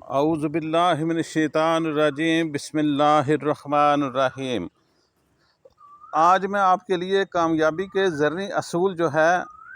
اعوذ باللہ من الشیطان الرجیم، بسم اللہ الرحمن الرحیم۔ آج میں آپ کے لیے کامیابی کے زرعی اصول جو ہے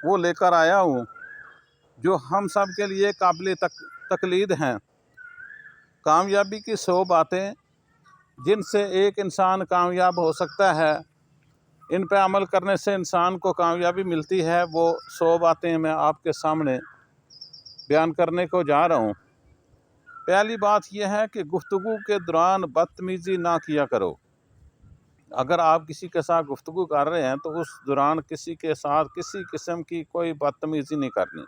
وہ لے کر آیا ہوں، جو ہم سب کے لیے قابل تقلید ہیں۔ کامیابی کی 100 باتیں جن سے ایک انسان کامیاب ہو سکتا ہے، ان پہ عمل کرنے سے انسان کو کامیابی ملتی ہے۔ وہ 100 باتیں میں آپ کے سامنے بیان کرنے کو جا رہا ہوں۔ پہلی بات یہ ہے کہ گفتگو کے دوران بدتمیزی نہ کیا کرو۔ اگر آپ کسی کے ساتھ گفتگو کر رہے ہیں تو اس دوران کسی کے ساتھ کسی قسم کی کوئی بدتمیزی نہیں کرنی۔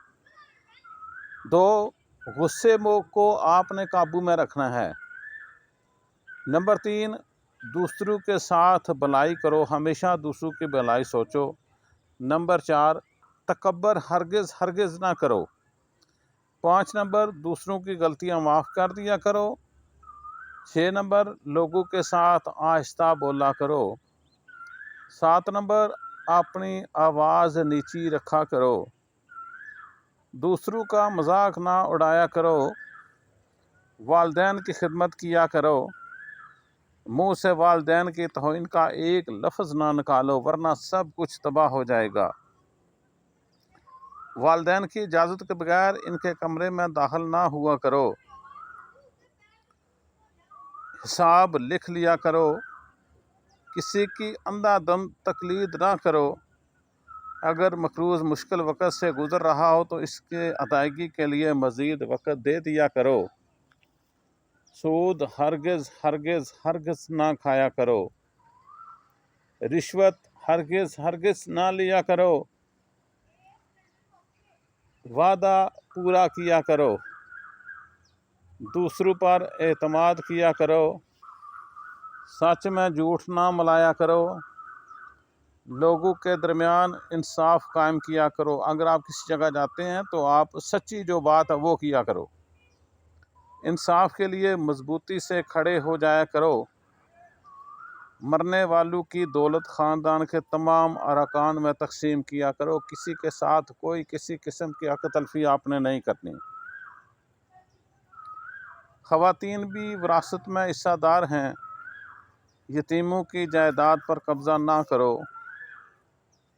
2، غصے کو آپ نے قابو میں رکھنا ہے۔ نمبر 3، دوسروں کے ساتھ بھلائی کرو، ہمیشہ دوسروں کی بھلائی سوچو۔ نمبر 4، تکبر ہرگز نہ کرو۔ 5 نمبر، دوسروں کی غلطیاں معاف کر دیا کرو۔ 6 نمبر، لوگوں کے ساتھ آہستہ بولا کرو۔ 7 نمبر، اپنی آواز نیچی رکھا کرو۔ دوسروں کا مذاق نہ اڑایا کرو۔ والدین کی خدمت کیا کرو۔ منہ سے والدین کی توہین کا ایک لفظ نہ نکالو، ورنہ سب کچھ تباہ ہو جائے گا۔ والدین کی اجازت کے بغیر ان کے کمرے میں داخل نہ ہوا کرو۔ حساب لکھ لیا کرو۔ کسی کی اندھا دھند تقلید نہ کرو۔ اگر مقروض مشکل وقت سے گزر رہا ہو تو اس کے ادائیگی کے لیے مزید وقت دے دیا کرو۔ سود ہرگز نہ کھایا کرو۔ رشوت ہرگز نہ لیا کرو۔ وعدہ پورا کیا کرو۔ دوسروں پر اعتماد کیا کرو۔ سچ میں جھوٹ نہ ملایا کرو۔ لوگوں کے درمیان انصاف قائم کیا کرو۔ اگر آپ کسی جگہ جاتے ہیں تو آپ سچی جو بات ہے وہ کیا کرو۔ انصاف کے لیے مضبوطی سے کھڑے ہو جایا کرو۔ مرنے والوں کی دولت خاندان کے تمام ارکان میں تقسیم کیا کرو۔ کسی کے ساتھ کوئی کسی قسم کی حق تلفی آپ نے نہیں کرنی۔ خواتین بھی وراثت میں حصہ دار ہیں۔ یتیموں کی جائیداد پر قبضہ نہ کرو۔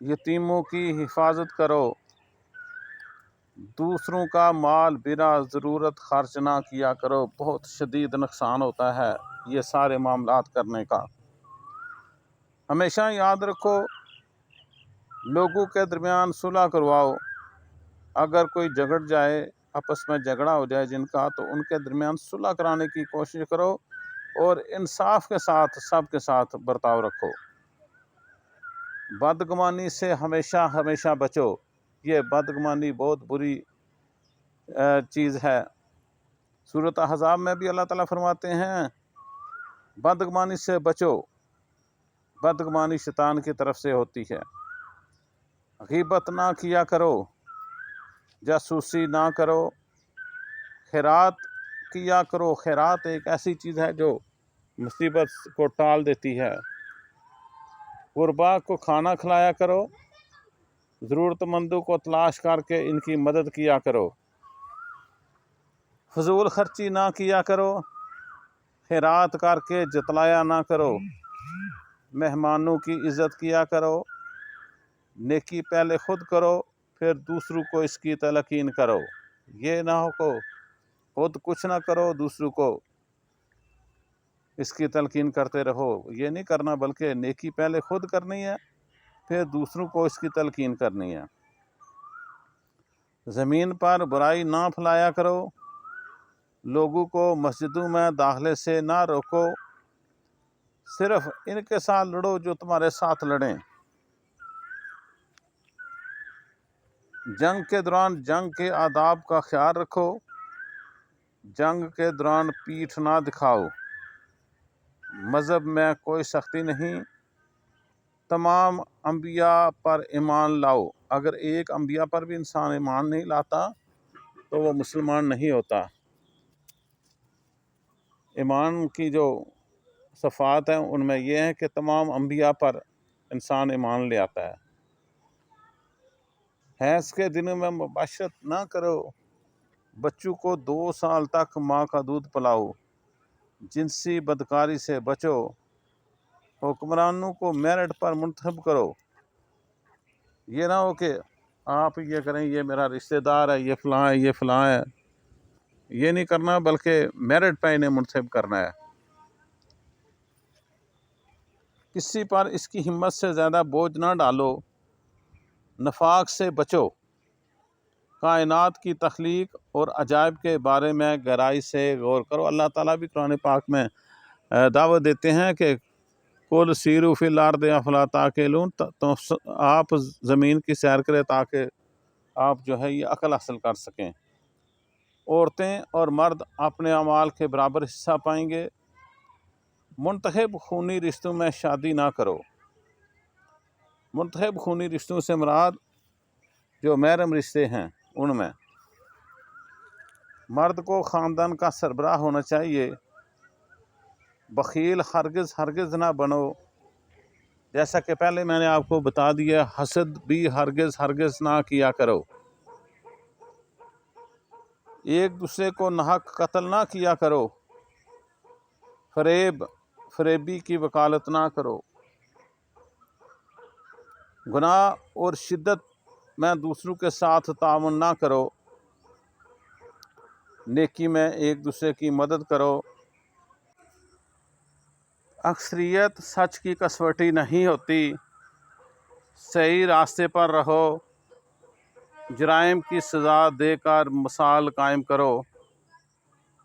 یتیموں کی حفاظت کرو۔ دوسروں کا مال بلا ضرورت خرچ نہ کیا کرو، بہت شدید نقصان ہوتا ہے یہ سارے معاملات کرنے کا۔ ہمیشہ یاد رکھو، لوگوں کے درمیان صلح کرواؤ۔ اگر کوئی جھگڑ جائے، آپس میں جھگڑا ہو جائے جن کا، تو ان کے درمیان صلح کرانے کی کوشش کرو اور انصاف کے ساتھ سب کے ساتھ برتاؤ رکھو۔ بدگمانی سے ہمیشہ بچو۔ یہ بدگمانی بہت بری چیز ہے۔ سورۃ احزاب میں بھی اللہ تعالیٰ فرماتے ہیں بدگمانی سے بچو، بدگمانی شیطان کی طرف سے ہوتی ہے۔ غیبت نہ کیا کرو، جاسوسی نہ کرو، خیرات کیا کرو۔ خیرات ایک ایسی چیز ہے جو مصیبت کو ٹال دیتی ہے۔ غربا کو کھانا کھلایا کرو۔ ضرورت مندوں کو تلاش کر کے ان کی مدد کیا کرو۔ فضول خرچی نہ کیا کرو۔ خیرات کر کے جتلایا نہ کرو۔ مہمانوں کی عزت کیا کرو۔ نیکی پہلے خود کرو، پھر دوسروں کو اس کی تلقین کرو۔ یہ نہ ہو کہ خود کچھ نہ کرو، دوسروں کو اس کی تلقین کرتے رہو۔ یہ نہیں کرنا، بلکہ نیکی پہلے خود کرنی ہے، پھر دوسروں کو اس کی تلقین کرنی ہے۔ زمین پر برائی نہ پھیلایا کرو۔ لوگوں کو مسجدوں میں داخلے سے نہ روکو۔ صرف ان کے ساتھ لڑو جو تمہارے ساتھ لڑیں۔ جنگ کے دوران جنگ کے آداب کا خیال رکھو۔ جنگ کے دوران پیٹھ نہ دکھاؤ۔ مذہب میں کوئی سختی نہیں۔ تمام انبیاء پر ایمان لاؤ۔ اگر ایک انبیاء پر بھی انسان ایمان نہیں لاتا تو وہ مسلمان نہیں ہوتا۔ ایمان کی جو صفات ہیں ان میں یہ ہے کہ تمام انبیاء پر انسان ایمان لے آتا ہے۔ حیض کے دنوں میں مباشرت نہ کرو۔ بچوں کو 2 سال تک ماں کا دودھ پلاؤ، جنسی بدکاری سے بچو، حکمرانوں کو میرٹ پر منتخب کرو۔ یہ نہ ہو کہ آپ یہ کریں یہ میرا رشتہ دار ہے، یہ فلاں ہے، یہ فلاں ہے، یہ نہیں کرنا، بلکہ میرٹ پہ انہیں منتخب کرنا ہے۔ کسی پر اس کی ہمت سے زیادہ بوجھ نہ ڈالو، نفاق سے بچو، کائنات کی تخلیق اور عجائب کے بارے میں گہرائی سے غور کرو۔ اللہ تعالیٰ بھی قرآن پاک میں دعوت دیتے ہیں کہ قُلْ سِیرُوا فِی الْأَرْضِ أَفَلَا تَعْقِلُونَ، تو آپ زمین کی سیر کریں تاکہ آپ جو ہے یہ عقل حاصل کر سکیں۔ عورتیں اور مرد اپنے اعمال کے برابر حصہ پائیں گے۔ منتخب خونی رشتوں میں شادی نہ کرو۔ منتخب خونی رشتوں سے مراد جو محرم رشتے ہیں ان میں مرد کو خاندان کا سربراہ ہونا چاہیے۔ بخیل ہرگز نہ بنو، جیسا کہ پہلے میں نے آپ کو بتا دیا۔ حسد بھی ہرگز نہ کیا کرو۔ ایک دوسرے کو ناحق قتل نہ کیا کرو۔ فریبی کی وکالت نہ کرو۔ گناہ اور شدت میں دوسروں کے ساتھ تعاون نہ کرو۔ نیکی میں ایک دوسرے کی مدد کرو۔ اکثریت سچ کی کسوٹی نہیں ہوتی۔ صحیح راستے پر رہو۔ جرائم کی سزا دے کر مثال قائم کرو۔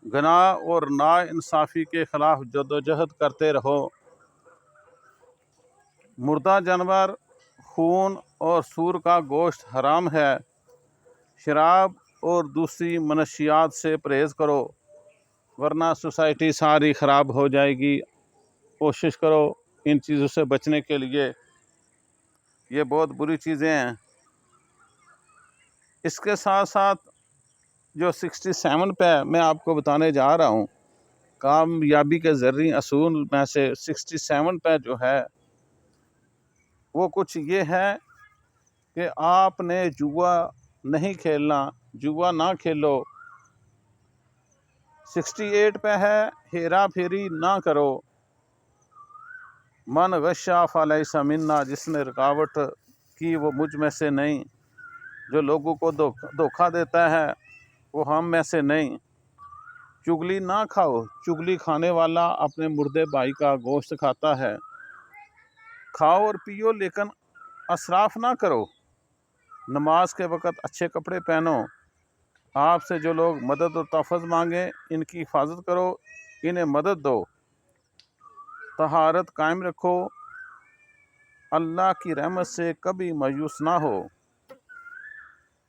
گناہ اور ناانصافی کے خلاف جدوجہد کرتے رہو۔ مردہ جانور، خون اور سور کا گوشت حرام ہے۔ شراب اور دوسری منشیات سے پرہیز کرو، ورنہ سوسائٹی ساری خراب ہو جائے گی۔ کوشش کرو ان چیزوں سے بچنے کے لیے، یہ بہت بری چیزیں ہیں۔ اس کے ساتھ ساتھ جو 67 پہ میں آپ کو بتانے جا رہا ہوں، کامیابی کے زرعی اصول میں سے 67 پہ جو ہے وہ کچھ یہ ہے کہ آپ نے جوا نہیں کھیلنا، جوا نہ کھیلو۔ 68 پہ ہے ہیرا پھیری نہ کرو۔ من غشا فلیس منا، جس نے رکاوٹ کی وہ مجھ میں سے نہیں۔ جو لوگوں کو دھوکہ دیتا ہے وہ ہم میں سے نہیں۔ چگلی نہ کھاؤ، چگلی کھانے والا اپنے مردے بھائی کا گوشت کھاتا ہے۔ کھاؤ اور پیو لیکن اسراف نہ کرو۔ نماز کے وقت اچھے کپڑے پہنو۔ آپ سے جو لوگ مدد اور تحفظ مانگیں ان کی حفاظت کرو، انہیں مدد دو۔ طہارت قائم رکھو، اللہ کی رحمت سے کبھی مایوس نہ ہو۔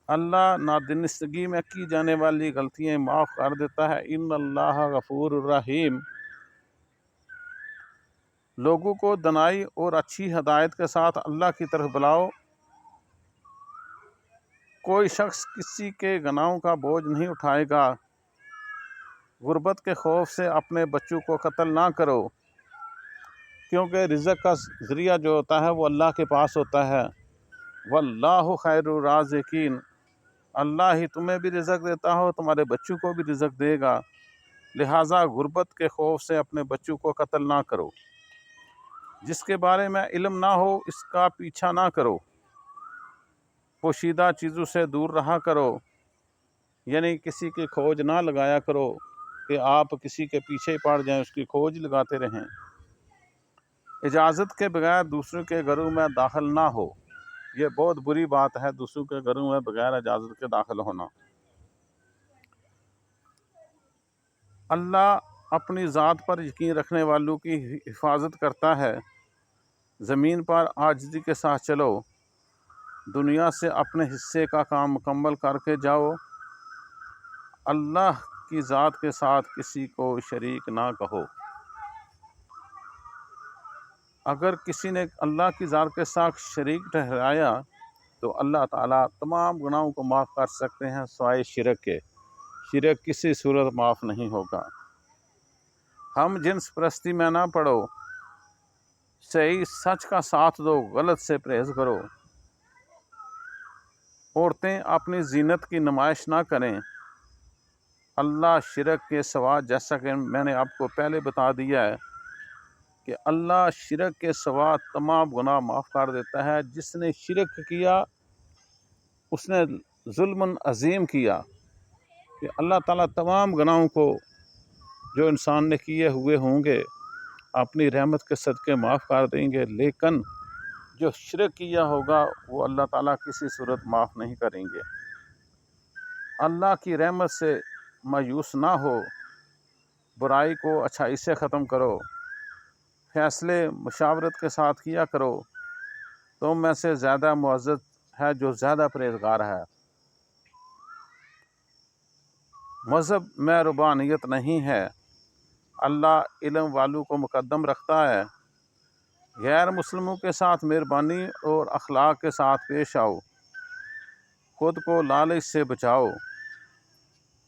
اللہ نادانستگی میں کی جانے والی غلطیاں معاف کر دیتا ہے۔ ان اللہ غفور الرحیم۔ لوگوں کو دنائی اور اچھی ہدایت کے ساتھ اللہ کی طرف بلاؤ۔ کوئی شخص کسی کے گناہوں کا بوجھ نہیں اٹھائے گا۔ غربت کے خوف سے اپنے بچوں کو قتل نہ کرو، کیونکہ رزق کا ذریعہ جو ہوتا ہے وہ اللہ کے پاس ہوتا ہے۔ واللہ خیر الرازقین، اللہ ہی تمہیں بھی رزق دیتا ہو، تمہارے بچوں کو بھی رزق دے گا، لہٰذا غربت کے خوف سے اپنے بچوں کو قتل نہ کرو۔ جس کے بارے میں علم نہ ہو اس کا پیچھا نہ کرو۔ پوشیدہ چیزوں سے دور رہا کرو، یعنی کسی کی کھوج نہ لگایا کرو کہ آپ کسی کے پیچھے پڑ جائیں، اس کی کھوج لگاتے رہیں۔ اجازت کے بغیر دوسروں کے گھروں میں داخل نہ ہو، یہ بہت بری بات ہے، دوسروں کے گھروں میں بغیر اجازت کے داخل ہونا۔ اللہ اپنی ذات پر یقین رکھنے والوں کی حفاظت کرتا ہے۔ زمین پر عاجزی کے ساتھ چلو، دنیا سے اپنے حصے کا کام مکمل کر کے جاؤ۔ اللہ کی ذات کے ساتھ کسی کو شریک نہ کہو۔ اگر کسی نے اللہ کی ذات کے ساتھ شریک ٹھہرایا تو اللہ تعالیٰ تمام گناہوں کو معاف کر سکتے ہیں سوائے شرک کے۔ شرک کسی صورت معاف نہیں ہوگا۔ ہم جنس پرستی میں نہ پڑو، صحیح سچ کا ساتھ دو، غلط سے پرہیز کرو۔ عورتیں اپنی زینت کی نمائش نہ کریں، اللہ شرک کے سوا، جیسا کہ میں نے آپ کو پہلے بتا دیا ہے کہ اللہ شرک کے سوا تمام گناہ معاف کر دیتا ہے۔ جس نے شرک کیا اس نے ظلم عظیم کیا، کہ اللہ تعالیٰ تمام گناہوں کو جو انسان نے کیے ہوئے ہوں گے اپنی رحمت کے صدقے معاف کر دیں گے، لیکن جو شرک کیا ہوگا وہ اللہ تعالیٰ کسی صورت معاف نہیں کریں گے۔ اللہ کی رحمت سے مایوس نہ ہو، برائی کو اچھائی سے ختم کرو، فیصلے مشاورت کے ساتھ کیا کرو۔ تم میں سے زیادہ معزز ہے جو زیادہ پرہیزگار ہے۔ مذہب میں ربانیت نہیں ہے، اللہ علم والوں کو مقدم رکھتا ہے۔ غیر مسلموں کے ساتھ مہربانی اور اخلاق کے ساتھ پیش آؤ، خود کو لالچ سے بچاؤ،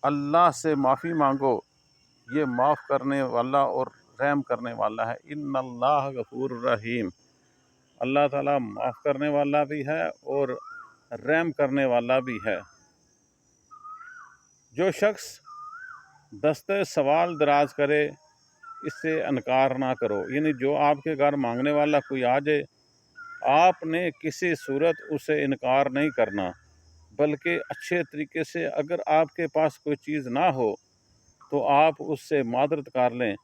اللہ سے معافی مانگو، یہ معاف کرنے والا اور رحم کرنے والا ہے۔ ان اللہ غفور الرحیم، اللہ تعالیٰ معاف کرنے والا بھی ہے اور رحم کرنے والا بھی ہے۔ جو شخص دستے سوال دراز کرے اس سے انکار نہ کرو، یعنی جو آپ کے گھر مانگنے والا کوئی آ جائے، آپ نے کسی صورت اسے انکار نہیں کرنا، بلکہ اچھے طریقے سے، اگر آپ کے پاس کوئی چیز نہ ہو تو آپ اس سے معذرت کر لیں،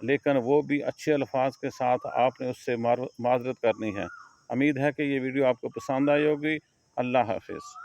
لیکن وہ بھی اچھے الفاظ کے ساتھ آپ نے اس سے معذرت کرنی ہے۔ امید ہے کہ یہ ویڈیو آپ کو پسند آئی ہوگی۔ اللہ حافظ۔